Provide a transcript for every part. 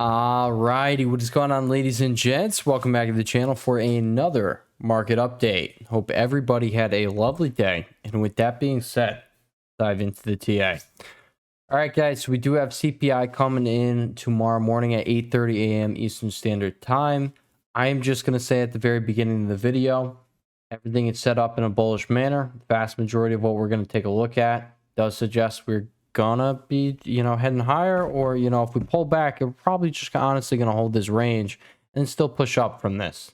Alrighty, what is going on, ladies and gents? Welcome back to the channel for another market update. Hope everybody had a lovely day. And with that being said, dive into the TA. All right, guys, so we do have CPI coming in tomorrow morning at 8:30 a.m. Eastern Standard Time. I am just going to say at the very beginning of the video, everything is set up in a bullish manner. The vast majority of what we're going to take a look at does suggest we're gonna be heading higher, or if we pull back, we're probably just honestly gonna hold this range and still push up from this.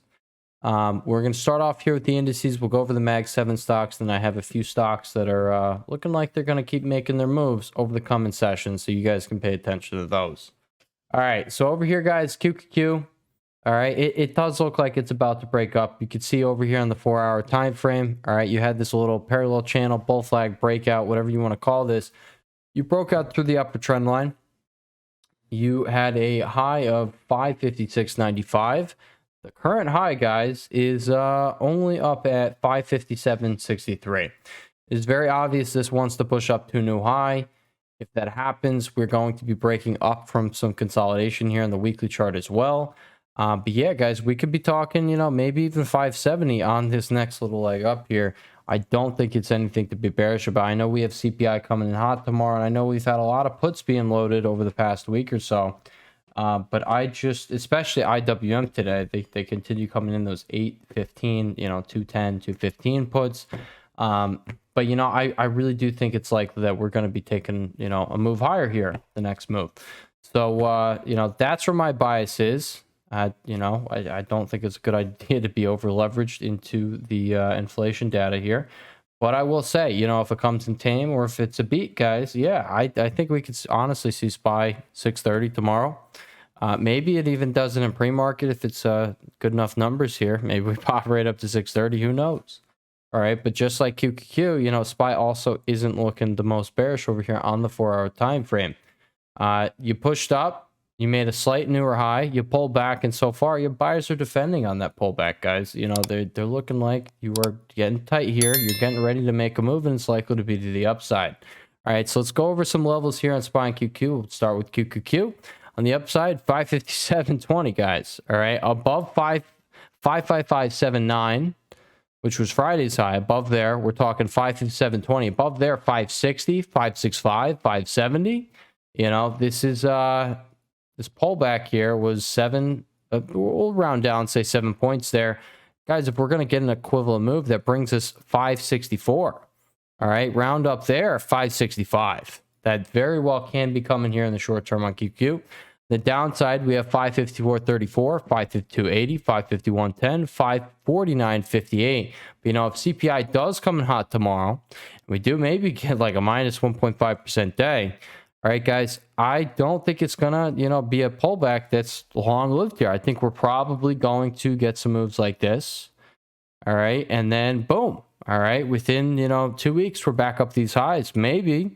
We're gonna start off here with the indices. We'll go over the mag 7 stocks, then I have a few stocks that are looking like they're gonna keep making their moves over the coming sessions, so you guys can pay attention to those. All right, so over here, guys, QQQ. All right, it does look like it's about to break up. You can see over here on the 4-hour time frame. All right, you had this little parallel channel, bull flag breakout, whatever you want to call this. You broke out through the upper trend line. You had a high of 556.95. The current high, guys, is only up at 557.63. It's very obvious this wants to push up to a new high. If that happens, we're going to be breaking up from some consolidation here in the weekly chart as well. But yeah, guys, we could be talking, maybe even 570 on this next little leg up here. I don't think it's anything to be bearish about. I know we have CPI coming in hot tomorrow, and I know we've had a lot of puts being loaded over the past week or so. But I just, especially IWM today, they continue coming in those 815, 210, 215 puts. But, I really do think it's likely that we're going to be taking, a move higher here, the next move. So, that's where my bias is. I don't think it's a good idea to be over leveraged into the inflation data here, but I will say, if it comes in tame or if it's a beat, guys, yeah, I think we could honestly see SPY 630 tomorrow. Maybe it even does it in pre-market if it's good enough numbers here. Maybe we pop right up to 630. Who knows? All right, but just like QQQ, SPY also isn't looking the most bearish over here on the 4-hour time frame. You pushed up. You made a slight newer high. You pulled back, and so far, your buyers are defending on that pullback, guys. They're looking like you are getting tight here. You're getting ready to make a move, and it's likely to be to the upside. All right, so let's go over some levels here on SPY and QQ. We'll start with QQQ. On the upside, 557.20, guys. All right, above 555.79, which was Friday's high. Above there, we're talking 557.20. Above there, 560, 565, 570. This is this pullback here was 7, we'll round down, say 7 points there. Guys, if we're going to get an equivalent move, that brings us 564. All right, round up there, 565. That very well can be coming here in the short term on QQ. The downside, we have 554.34, 552.80, 551.10, 549.58. But, if CPI does come in hot tomorrow, we do maybe get like a minus 1.5% day. All right, guys, I don't think it's going to, be a pullback that's long-lived here. I think we're probably going to get some moves like this. All right, and then boom. All right, within, 2 weeks, we're back up these highs. Maybe,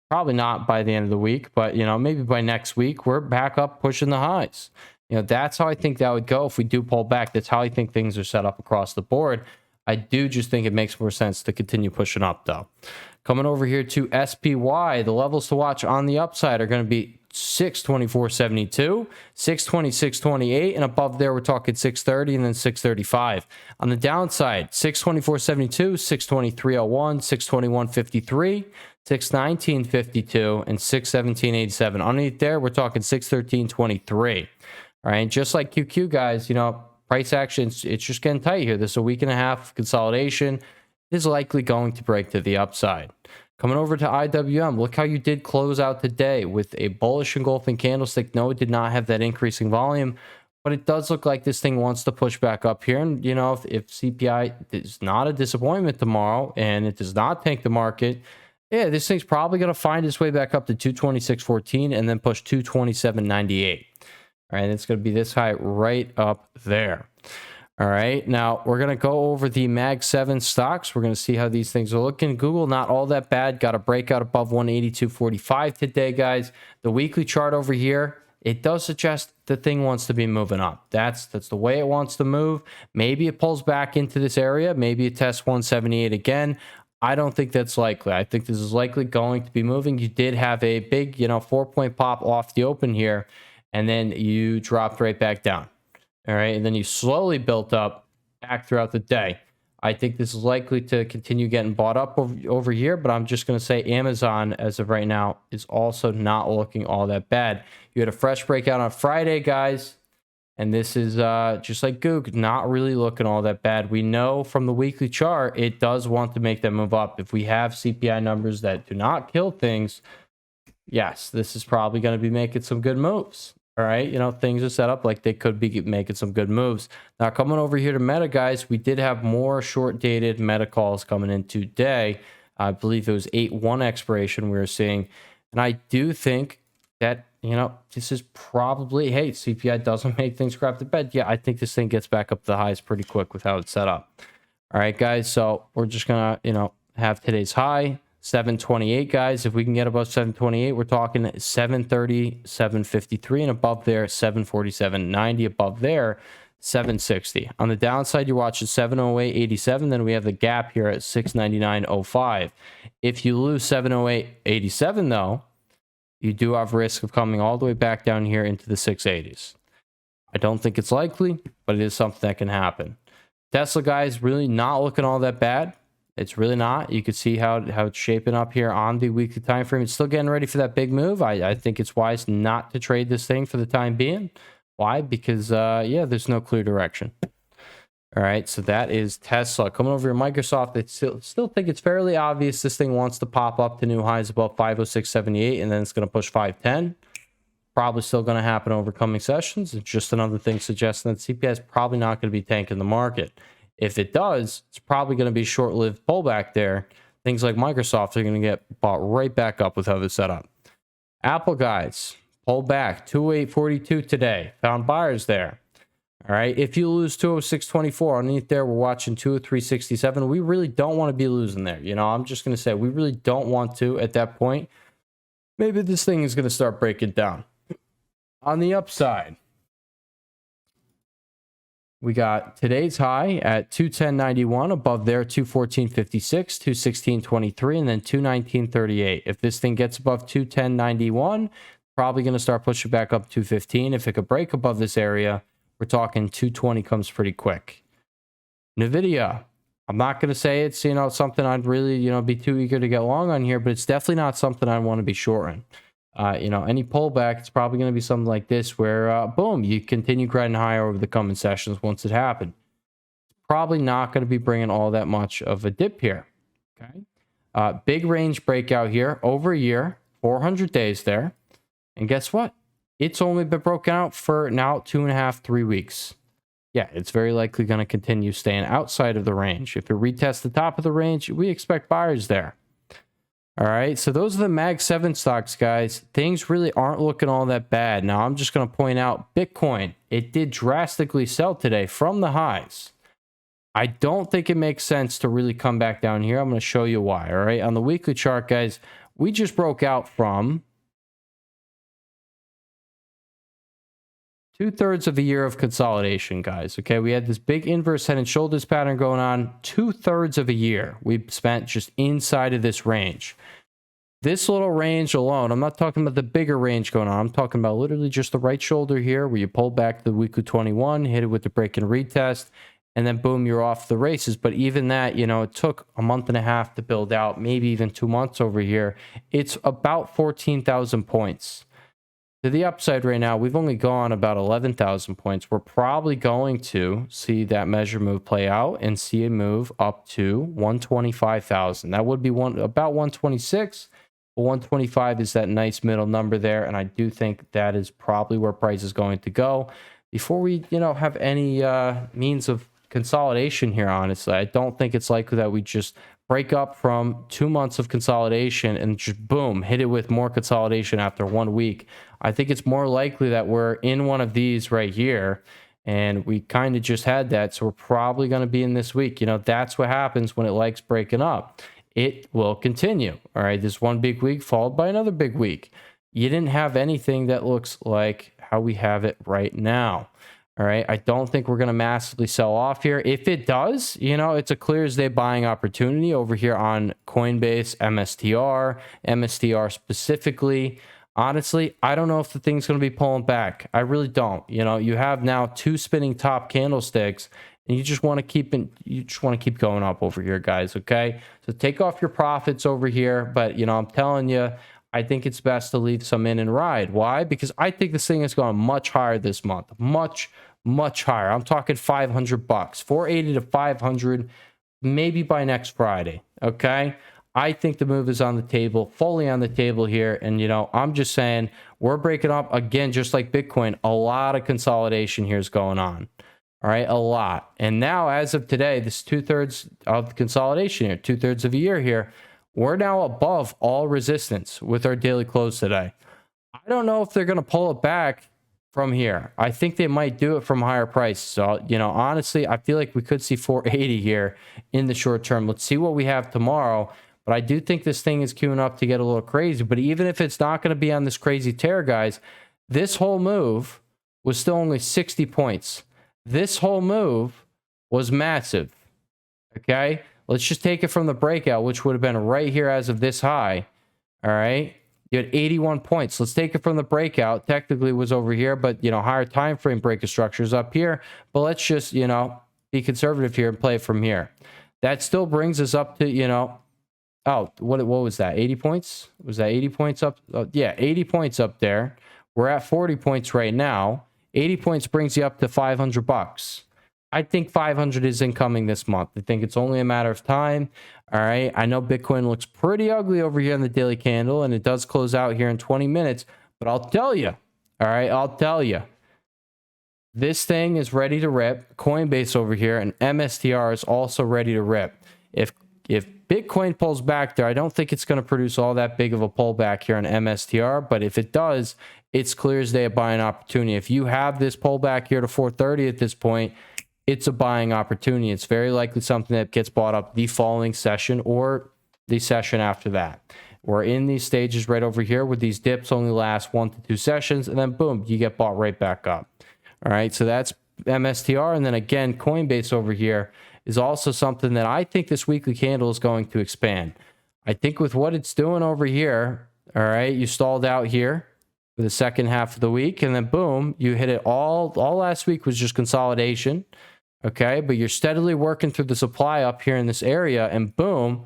probably not by the end of the week, but, maybe by next week, we're back up pushing the highs. That's how I think that would go if we do pull back. That's how I think things are set up across the board. I do just think it makes more sense to continue pushing up, though. Coming over here to SPY, the levels to watch on the upside are going to be 624.72, 626.28, and above there we're talking 630 and then 635. On the downside, 624.72, 623.01, 621.53, 619.52, and 617.87. Underneath there, we're talking 613.23. All right, just like QQ, guys, price action, it's just getting tight here. This is a week and a half consolidation. Is likely going to break to the upside. Coming over to IWM, look how you did close out today with a bullish engulfing candlestick. No, it did not have that increasing volume, but it does look like this thing wants to push back up here. And, if CPI is not a disappointment tomorrow and it does not tank the market, yeah, this thing's probably going to find its way back up to 226.14 and then push 227.98. All right, it's going to be this high right up there. All right, now we're going to go over the Mag 7 stocks. We're going to see how these things are looking. Google, not all that bad. Got a breakout above 182.45 today, guys. The weekly chart over here, it does suggest the thing wants to be moving up. That's the way it wants to move. Maybe it pulls back into this area. Maybe it tests 178 again. I don't think that's likely. I think this is likely going to be moving. You did have a big, 4-point pop off the open here. and then you dropped right back down. All right, and then you slowly built up back throughout the day. I think this is likely to continue getting bought up over here, but I'm just going to say Amazon, as of right now, is also not looking all that bad. You had a fresh breakout on Friday, guys, and this is just like GOOG, not really looking all that bad. We know from the weekly chart, it does want to make that move up. If we have CPI numbers that do not kill things, yes, this is probably going to be making some good moves. All right, you know, things are set up like they could be making some good moves. Now, coming over here to Meta, guys, we did have more short-dated Meta calls coming in today. I believe it was 8/1 expiration we were seeing. And I do think that, you know, this is probably, hey, CPI doesn't make things crap to bed. Yeah, I think this thing gets back up to the highs pretty quick with how it's set up. All right, guys, so we're just going to, you know, have today's high. 728, guys. If we can get above 728, we're talking 730, 753, and above there, 747.90. Above there, 760. On the downside, you're watching 708.87. Then we have the gap here at 699.05. If you lose 708.87, though, you do have risk of coming all the way back down here into the 680s. I don't think it's likely, but it is something that can happen. Tesla, guys, really not looking all that bad. It's really not. You can see how it's shaping up here on the weekly time frame. It's still getting ready for that big move. I think it's wise not to trade this thing for the time being. Why? Because, yeah, there's no clear direction. All right, so that is Tesla. Coming over to Microsoft, I still think it's fairly obvious this thing wants to pop up to new highs above 506.78, and then it's going to push 510. Probably still going to happen over coming sessions. It's just another thing suggesting that CPI is probably not going to be tanking the market. If it does, it's probably going to be a short-lived pullback there. Things like Microsoft are going to get bought right back up with how they're set up. Apple, guys, pulled back 208.42 today. Found buyers there. All right. If you lose 206.24 underneath there, we're watching 203.67. We really don't want to be losing there. You know, I'm just going to say we really don't want to at that point. Maybe this thing is going to start breaking down. On the upside, we got today's high at 210.91, above there 214.56, 216.23, and then 219.38. If this thing gets above 210.91, probably going to start pushing back up 215. If it could break above this area, we're talking 220 comes pretty quick. NVDA, I'm not going to say it's, you know, something I'd really, you know, be too eager to get long on here, but it's definitely not something I want to be shorting. You know, any pullback, it's probably going to be something like this where, boom, you continue grinding higher over the coming sessions once it happened. Probably not going to be bringing all that much of a dip here. Okay. Big range breakout here over a year, 400 days there. And guess what? It's only been broken out for now 2.5, 3 weeks. Yeah, it's very likely going to continue staying outside of the range. If it retests the top of the range, we expect buyers there. All right, so those are the Mag 7 stocks, guys. Things really aren't looking all that bad. Now, I'm just going to point out Bitcoin. It did drastically sell today from the highs. I don't think it makes sense to really come back down here. I'm going to show you why, all right? On the weekly chart, guys, we just broke out from 2/3 of a year of consolidation, guys. Okay, we had this big inverse head and shoulders pattern going on. 2/3 of a year we spent just inside of this range. This little range alone, I'm not talking about the bigger range going on. I'm talking about literally just the right shoulder here where you pull back the weekly 21, hit it with the break and retest, and then boom, you're off the races. But even that, you know, it took a month and a half to build out, maybe even 2 months over here. It's about 14,000 points. To the upside right now, we've only gone about 11,000 points. We're probably going to see that measure move play out and see a move up to 125,000. That would be about 126. But 125 is that nice middle number there, and I do think that is probably where price is going to go. Before we, you know, have any means of consolidation here, honestly, I don't think it's likely that we just break up from 2 months of consolidation and just boom, hit it with more consolidation after 1 week. I think it's more likely that we're in one of these right here, and we kind of just had that, so we're probably going to be in this week. You know, that's what happens when it likes breaking up. It will continue. All right, this one big week followed by another big week. You didn't have anything that looks like how we have it right now. All right, I don't think we're going to massively sell off here. If it does, you know, it's a clear as day buying opportunity over here on Coinbase, MSTR specifically. Honestly, I don't know if the thing's going to be pulling back. I really don't. You know, you have now 2 spinning top candlesticks, and you just want to keep going up over here, guys. Okay, so take off your profits over here, but you know, I'm telling you, I think it's best to leave some in and ride. Why? Because I think this thing is going much higher this month, much higher. I'm talking $500, 480 to 500, maybe by next Friday. Okay. I think the move is on the table, fully on the table here. And, you know, I'm just saying we're breaking up again, just like Bitcoin. A lot of consolidation here is going on. All right. A lot. And now, as of today, this 2/3 of the consolidation here, 2/3 of a year here, we're now above all resistance with our daily close today. I don't know if they're going to pull it back from here. I think they might do it from higher prices. So, you know, honestly, I feel like we could see 480 here in the short term. Let's see what we have tomorrow. But I do think this thing is queuing up to get a little crazy. But even if it's not going to be on this crazy tear, guys, this whole move was still only 60 points. This whole move was massive. Okay? Let's just take it from the breakout, which would have been right here as of this high. All right? You had 81 points. Let's take it from the breakout. Technically it was over here, but, you know, higher time frame breaker structure is up here. But let's just, you know, be conservative here and play it from here. That still brings us up to, you know, oh, what was that? 80 points? Was that 80 points up? Yeah, 80 points up there. We're at 40 points right now. 80 points brings you up to $500. I think 500 is incoming this month. I think it's only a matter of time. All right. I know Bitcoin looks pretty ugly over here on the daily candle, and it does close out here in 20 minutes. But I'll tell you, all right, I'll tell you, this thing is ready to rip. Coinbase over here and MSTR is also ready to rip. If Bitcoin pulls back there, I don't think it's going to produce all that big of a pullback here on MSTR. But if it does, it's clear as day a buying opportunity. If you have this pullback here to 430 at this point, it's a buying opportunity. It's very likely something that gets bought up the following session or the session after that. We're in these stages right over here where these dips only last 1 to 2 sessions, and then boom, you get bought right back up. All right, so that's MSTR. And then again, Coinbase over here is also something that I think this weekly candle is going to expand. I think with what it's doing over here, all right, you stalled out here for the second half of the week, and then boom, you hit it all last week was just consolidation. Okay, but you're steadily working through the supply up here in this area, and boom,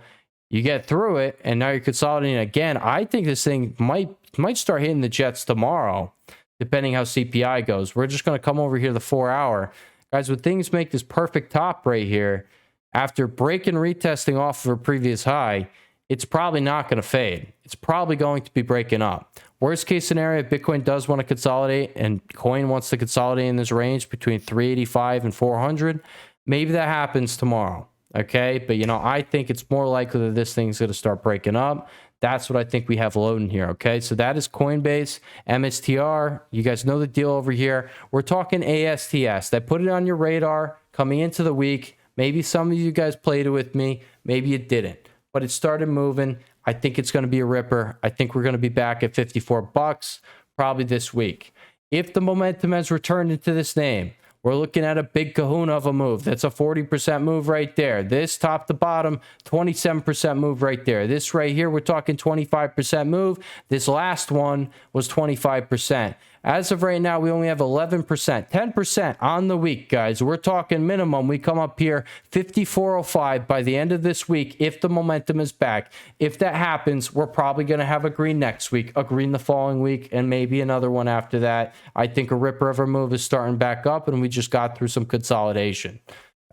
you get through it, and now you're consolidating again. I think this thing might start hitting the jets tomorrow, depending how CPI goes. We're just going to come over here the 4 hour. Guys, when things make this perfect top right here, after breaking retesting off of a previous high, it's probably not going to fade. It's probably going to be breaking up. Worst case scenario, if Bitcoin does want to consolidate and coin wants to consolidate in this range between 385 and 400, maybe that happens tomorrow. Okay, but you know, I think it's more likely that this thing's going to start breaking up. That's what I think we have loading here. Okay, so that is Coinbase, MSTR. You guys know the deal over here. We're talking ASTS. That put it on your radar coming into the week. Maybe some of you guys played it with me. Maybe it didn't, but it started moving. I think it's going to be a ripper. I think we're going to be back at $54 probably this week. If the momentum has returned into this name, we're looking at a big kahuna of a move. That's a 40% move right there. This top to bottom, 27% move right there. This right here, we're talking 25% move. This last one was 25%. As of right now, we only have 11%, 10% on the week, guys. We're talking minimum. We come up here 54.05 by the end of this week if the momentum is back. If that happens, we're probably going to have a green next week, a green the following week, and maybe another one after that. I think a ripper of a move is starting back up, and we just got through some consolidation.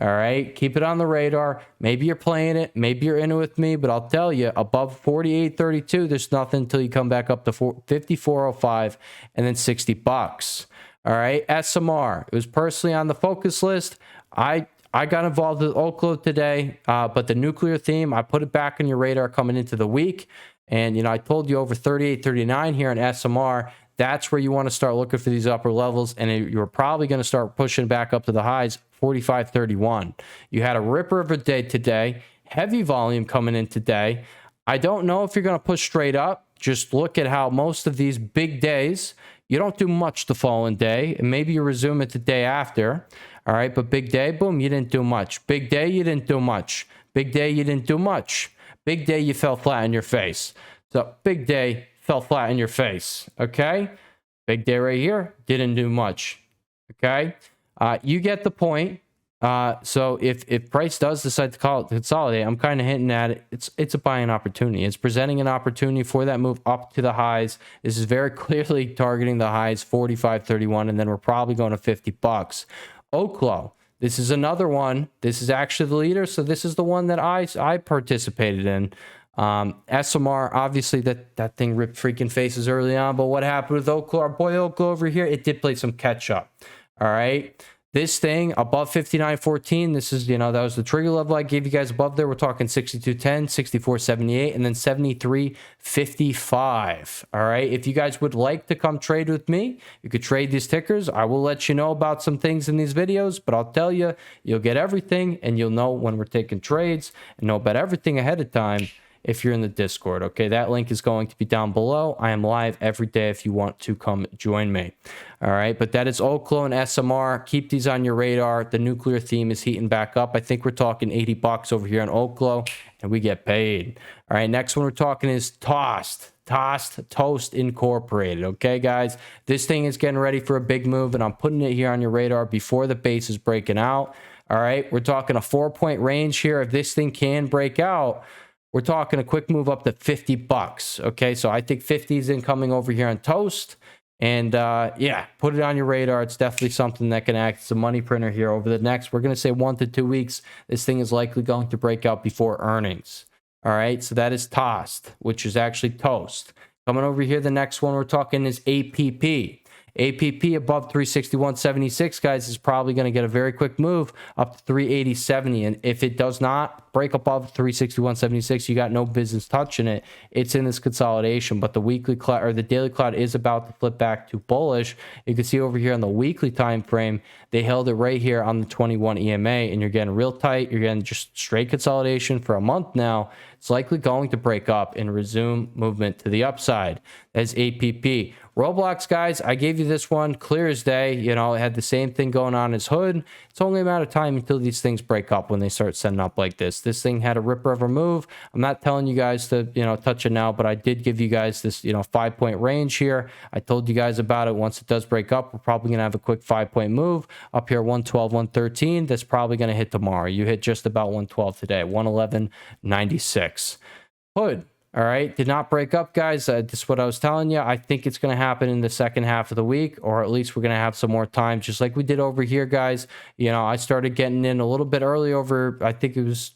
All right, keep it on the radar. Maybe you're playing it, maybe you're in it with me, but I'll tell you, above 48.32, there's nothing until you come back up to 54.05 and then $60. All right, SMR, it was personally on the focus list. I got involved with Oklo today, but the nuclear theme, I put it back on your radar coming into the week. And, you know, I told you over 38.39 here on SMR. That's where you want to start looking for these upper levels, and you're probably going to start pushing back up to the highs, 45.31. You had a ripper of a day today, heavy volume coming in today. I don't know if you're going to push straight up. Just look at how most of these big days, you don't do much the following day, and maybe you resume it the day after. All right, but big day, boom, you didn't do much. Big day, you didn't do much. Big day, you didn't do much. Big day, you fell flat on your face. So big day, fell flat in your face. Okay. Big day right here. Didn't do much. Okay. You get the point. So if price does decide to consolidate, I'm kind of hinting at it. It's a buying opportunity. It's presenting an opportunity for that move up to the highs. This is very clearly targeting the highs 45.31, and then we're probably going to $50. Oklo. This is another one. This is actually the leader. So this is the one that I participated in. SMR, obviously that thing ripped freaking faces early on, but what happened with Oklo? Our boy Oklo over here, it did play some catch up. All right. This thing above 59.14, this is, that was the trigger level I gave you guys above there. We're talking 62.10, 64.78, and then 73.55. All right. If you guys would like to come trade with me, you could trade these tickers. I will let you know about some things in these videos, but I'll tell you, you'll get everything and you'll know when we're taking trades and know about everything ahead of time if you're in the Discord. Okay, that link is going to be down below. I am live every day if you want to come join me. All right, but that is Oklo and SMR. Keep these on your radar. The nuclear theme is heating back up. I think we're talking $80 over here on Oklo, and we get paid. All right, next one we're talking is Toast Incorporated. Okay, guys, this thing is getting ready for a big move, and I'm putting it here on your radar before the base is breaking out. All right, we're talking a 4-point range here. If this thing can break out, we're talking a quick move up to $50. Okay, so I think 50 is incoming over here on Toast. And yeah, put it on your radar. It's definitely something that can act as a money printer here over the next, we're going to say 1 to 2 weeks. This thing is likely going to break out before earnings. All right, so that is Toast, which is actually Toast. Coming over here, the next one we're talking is APP. APP above 361.76, guys, is probably going to get a very quick move up to 380.70. And if it does not break above 361.76, you got no business touching it. It's in this consolidation, but the weekly cloud or the daily cloud is about to flip back to bullish. You can see over here on the weekly time frame, they held it right here on the 21 EMA, and you're getting real tight. You're getting just straight consolidation for a month now. It's likely going to break up and resume movement to the upside. That's APP. Roblox, guys, I gave you this one clear as day. It had the same thing going on as Hood. It's only a matter of time until these things break up when they start setting up like this. This thing had a ripper of a move. I'm not telling you guys to, touch it now, but I did give you guys this, 5-point range here. I told you guys about it. Once it does break up, we're probably going to have a quick 5-point move up here, 112, 113. That's probably going to hit tomorrow. You hit just about 112 today, 111.96. Hood. All right, did not break up, guys. This is what I was telling you. I think it's going to happen in the second half of the week, or at least we're going to have some more time, just like we did over here, guys. I started getting in a little bit early over, I think it was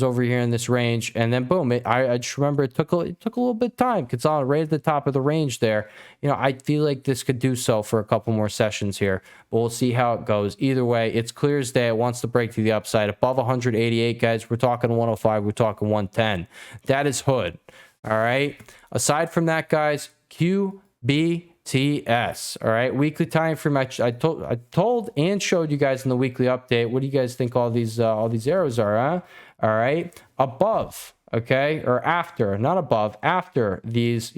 over here in this range, and then boom, I just remember it took a little bit of time. Consolidate right at the top of the range there. I feel like this could do so for a couple more sessions here, but we'll see how it goes. Either way, it's clear as day. It wants to break to the upside above 188, guys. We're talking 105. We're talking 110. That is Hood. All right. Aside from that, guys, QBTS. All right, weekly time frame. I told and showed you guys in the weekly update. What do you guys think all these arrows are? Huh? All right, above, okay, or after, not above, after these,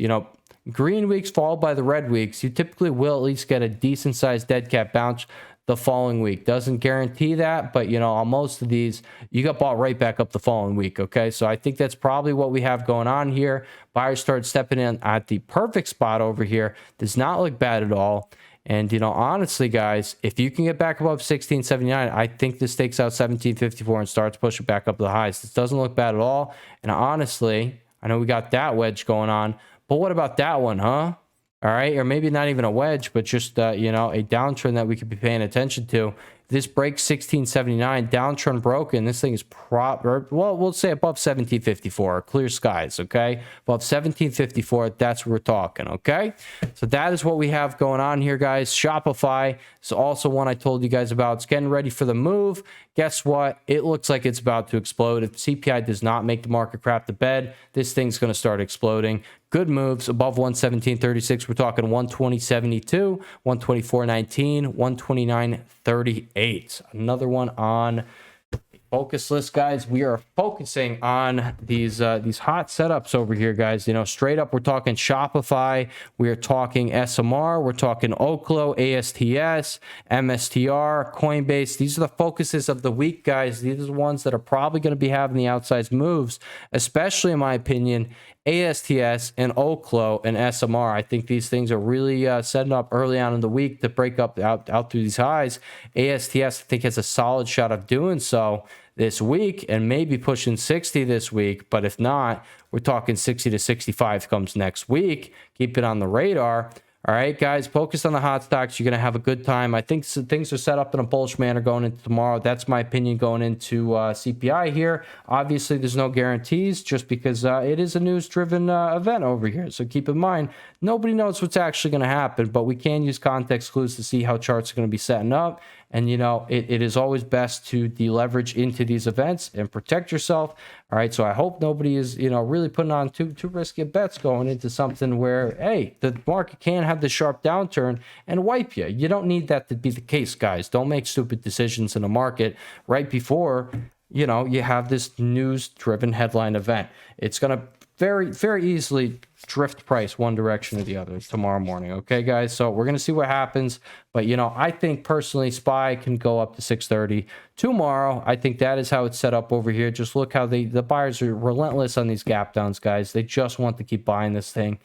green weeks followed by the red weeks, you typically will at least get a decent sized dead cat bounce the following week. Doesn't guarantee that, but on most of these, you got bought right back up the following week. Okay, so I think that's probably what we have going on here. Buyers started stepping in at the perfect spot over here. Does not look bad at all. And, honestly, guys, if you can get back above 1679, I think this takes out 1754 and starts pushing back up the highs. This doesn't look bad at all. And honestly, I know we got that wedge going on, but what about that one, huh? All right, or maybe not even a wedge, but just, a downtrend that we could be paying attention to. This breaks 1679, downtrend broken. This thing is we'll say above 1754, clear skies, okay? Above 1754, that's what we're talking, okay? So that is what we have going on here, guys. Shopify is also one I told you guys about. It's getting ready for the move. Guess what? It looks like it's about to explode. If CPI does not make the market crap to bed, this thing's going to start exploding. Good moves above 117.36. We're talking 120.72, 124.19, 129.38. Another one on focus list, guys. We are focusing on these hot setups over here, guys. Straight up, we're talking Shopify, we are talking SMR, we're talking Oklo, ASTS, MSTR, Coinbase. These are the focuses of the week, guys. These are the ones that are probably going to be having the outsized moves, especially in my opinion ASTS and OCLO and SMR. I think these things are really setting up early on in the week to break up out through these highs. ASTS, I think, has a solid shot of doing so this week and maybe pushing 60 this week. But if not, we're talking 60 to 65 comes next week. Keep it on the radar. All right, guys, focus on the hot stocks. You're going to have a good time. I think things are set up in a bullish manner going into tomorrow. That's my opinion going into CPI here. Obviously, there's no guarantees just because it is a news-driven event over here. So keep in mind, nobody knows what's actually going to happen, but we can use context clues to see how charts are going to be setting up. And, you know, it is always best to deleverage into these events and protect yourself. All right, so I hope nobody is, you know, really putting on too risky bets going into something where, hey, the market can have the sharp downturn and wipe you. You don't need that to be the case, guys. Don't make stupid decisions in the market right before, you know, you have this news-driven headline event. It's going to very easily drift price one direction or the other tomorrow morning. Okay, guys, so we're going to see what happens. But, you know, I think personally SPY can go up to 630 tomorrow. I think that is how it's set up over here. Just look how the buyers are relentless on these gap downs, guys. They just want to keep buying this thing.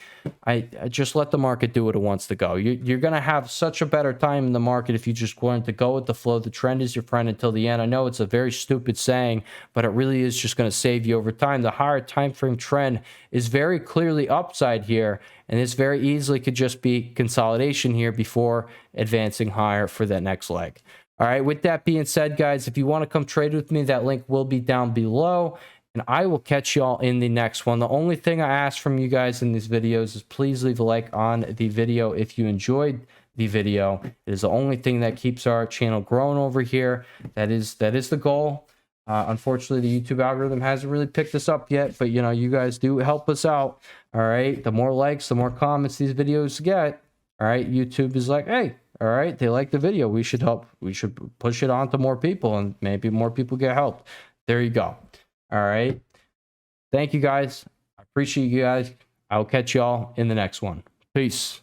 I just let the market do what it wants to go. You're going to have such a better time in the market if you just want to go with the flow. The trend is your friend until the end. I know it's a very stupid saying, but it really is just going to save you over time. The higher time frame trend is very clearly upside here, and this very easily could just be consolidation here before advancing higher for that next leg. All right, with that being said, guys, if you want to come trade with me, that link will be down below, and I will catch y'all in the next one. The only thing I ask from you guys in these videos is please leave a like on the video if you enjoyed the video. It is the only thing that keeps our channel growing over here. That is the goal. Unfortunately, the YouTube algorithm hasn't really picked this up yet, but, you know, you guys do help us out. All right, the more likes, the more comments these videos get. All right, YouTube is like, hey, all right, they like the video. We should help. We should push it on to more people, and maybe more people get helped. There you go. All right. Thank you, guys. I appreciate you guys. I'll catch y'all in the next one. Peace.